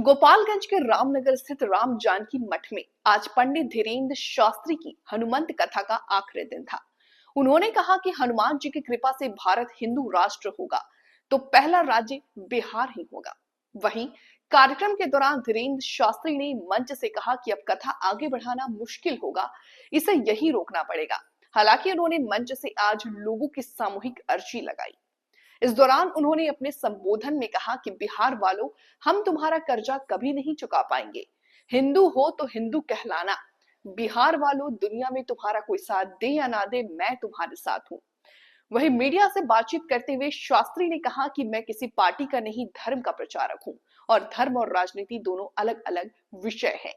गोपालगंज के रामनगर स्थित राम जानकी मठ में आज पंडित धीरेन्द्र शास्त्री की हनुमंत कथा का आखिरी दिन था। उन्होंने कहा कि हनुमान जी की कृपा से भारत हिंदू राष्ट्र होगा तो पहला राज्य बिहार ही होगा। वहीं कार्यक्रम के दौरान धीरेन्द्र शास्त्री ने मंच से कहा कि अब कथा आगे बढ़ाना मुश्किल होगा, इसे यही रोकना पड़ेगा। हालांकि उन्होंने मंच से आज लोगों की सामूहिक अर्जी लगाई। इस दौरान उन्होंने अपने संबोधन में कहा कि बिहार वालों, हम तुम्हारा कर्जा कभी नहीं चुका पाएंगे। हिंदू हो तो हिंदू कहलाना। बिहार वालों, दुनिया में तुम्हारा कोई साथ दे या ना दे, मैं तुम्हारे साथ हूं। वहीं मीडिया से बातचीत करते हुए शास्त्री ने कहा कि मैं किसी पार्टी का नहीं, धर्म का प्रचारक हूं और धर्म और राजनीति दोनों अलग अलग विषय है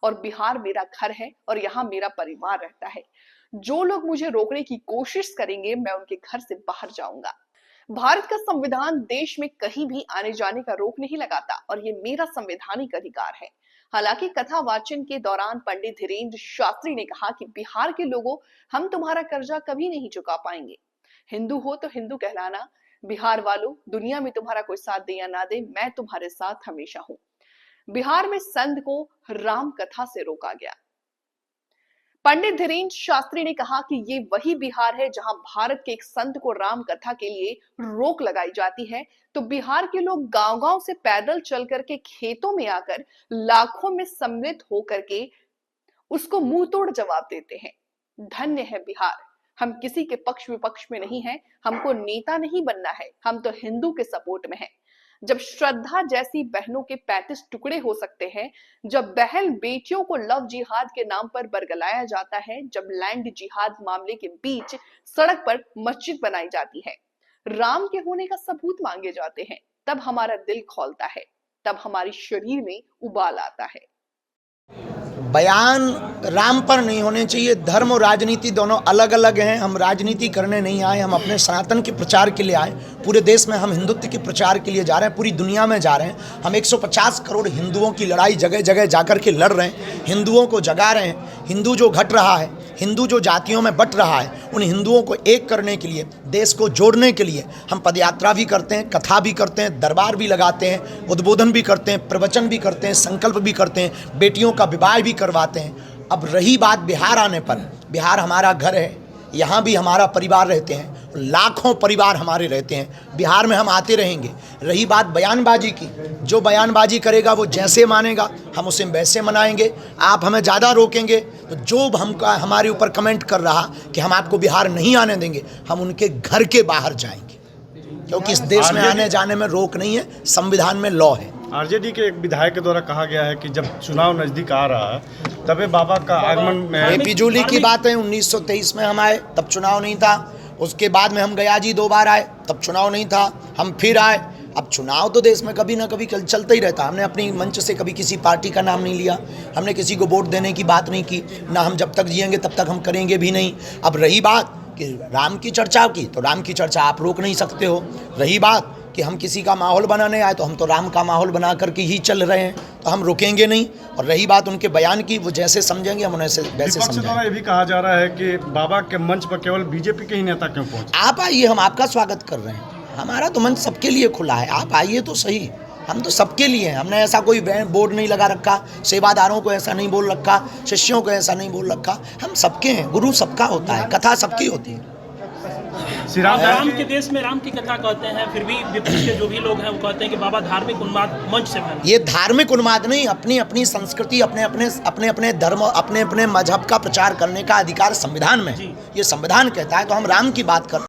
और बिहार मेरा घर है और यहाँ मेरा परिवार रहता है। जो लोग मुझे रोकने की कोशिश करेंगे, मैं उनके घर से बाहर जाऊंगा। भारत का संविधान देश में कहीं भी आने जाने का रोक नहीं लगाता और ये मेरा संवैधानिक अधिकार है। हालांकि कथा वाचन के दौरान पंडित धीरेन्द्र शास्त्री ने कहा कि बिहार के लोगों, हम तुम्हारा कर्जा कभी नहीं चुका पाएंगे। हिंदू हो तो हिंदू कहलाना। बिहार वालों, दुनिया में तुम्हारा कोई साथ दे या ना दे, मैं तुम्हारे साथ हमेशा हूं। बिहार में संत को राम कथा से रोका गया। पंडित धीरेन्द्र शास्त्री ने कहा कि ये वही बिहार है जहां भारत के एक संत को राम कथा के लिए रोक लगाई जाती है, तो बिहार के लोग गांव-गांव से पैदल चल करके खेतों में आकर लाखों में सम्मिलित होकर के उसको मुंह तोड़ जवाब देते हैं। धन्य है बिहार। हम किसी के पक्ष विपक्ष में नहीं है, हमको नेता नहीं बनना है, हम तो हिंदू के सपोर्ट में हैं। जब श्रद्धा जैसी बहनों के 35 टुकड़े हो सकते हैं, जब बहन बेटियों को लव जिहाद के नाम पर बरगलाया जाता है, जब लैंड जिहाद मामले के बीच सड़क पर मस्जिद बनाई जाती है, राम के होने का सबूत मांगे जाते हैं, तब हमारा दिल खौलता है, तब हमारी शरीर में उबाल आता है। बयान राम पर नहीं होने चाहिए। धर्म और राजनीति दोनों अलग अलग हैं। हम राजनीति करने नहीं आए, हम अपने सनातन के प्रचार के लिए आए। पूरे देश में हम हिंदुत्व के प्रचार के लिए जा रहे हैं, पूरी दुनिया में जा रहे हैं। हम 150 करोड़ हिंदुओं की लड़ाई जगह जगह जाकर के लड़ रहे हैं, हिंदुओं को जगा रहे हैं। हिंदू जो घट रहा है, हिंदू जो जातियों में बट रहा है, उन हिंदुओं को एक करने के लिए, देश को जोड़ने के लिए हम पदयात्रा भी करते हैं, कथा भी करते हैं, दरबार भी लगाते हैं, उद्बोधन भी करते हैं, प्रवचन भी करते हैं, संकल्प भी करते हैं, बेटियों का विवाह भी करवाते हैं। अब रही बात बिहार आने पर, बिहार हमारा घर है, यहाँ भी हमारा परिवार रहते हैं, लाखों परिवार हमारे रहते हैं, बिहार में हम आते रहेंगे। रही बात बयानबाजी की, जो बयानबाजी करेगा वो जैसे मानेगा, हम उसे वैसे मनाएंगे। आप हमें ज़्यादा रोकेंगे तो जो हमारे ऊपर कमेंट कर रहा कि हम आपको बिहार नहीं आने देंगे, हम उनके घर के बाहर जाएंगे, क्योंकि इस देश में आने जाने में रोक नहीं है, संविधान में लॉ है। आरजेडी के एक विधायक के द्वारा कहा गया है कि जब चुनाव नजदीक आ रहा है तभी बाबा का आगमन में ये पिजूली की बात है। 1923 में हम आए तब चुनाव नहीं था, उसके बाद में हम गया जी 2 बार आए तब चुनाव नहीं था, हम फिर आए। अब चुनाव तो देश में कभी ना कभी चलता ही रहता। हमने अपनी मंच से कभी किसी पार्टी का नाम नहीं लिया, हमने किसी को वोट देने की बात नहीं की, ना हम जब तक जिएंगे तब तक हम करेंगे भी नहीं। अब रही बात कि राम की चर्चा की, तो राम की चर्चा आप रोक नहीं सकते हो। रही बात कि हम किसी का माहौल बनाने आए, तो हम तो राम का माहौल बना करके ही चल रहे हैं, तो हम रुकेंगे नहीं। और रही बात उनके बयान की, वो जैसे समझेंगे हम उन्हें वैसे समझेंगे। ये भी कहा जा रहा है कि बाबा के मंच पर केवल बीजेपी के ही नेता क्यों पहुंचे? आप आइए, हम आपका स्वागत कर रहे हैं। हमारा तो मंच सबके लिए खुला है, आप आइए तो सही। हम तो सबके लिए हैं, हमने ऐसा कोई बोर्ड नहीं लगा रखा, सेवादारों को ऐसा नहीं बोल रखा, शिष्यों को ऐसा नहीं बोल रखा। हम सबके हैं, गुरु सबका होता है, कथा सबकी होती है। राम के देश में राम की कथा कहते हैं, फिर भी विपक्ष के जो भी लोग हैं वो कहते हैं कि बाबा धार्मिक उन्माद मंच से फैला। ये धार्मिक उन्माद नहीं, अपनी अपनी संस्कृति, अपने अपने धर्म, अपने अपने मजहब का प्रचार करने का अधिकार संविधान में है। ये संविधान कहता है, तो हम राम की बात कर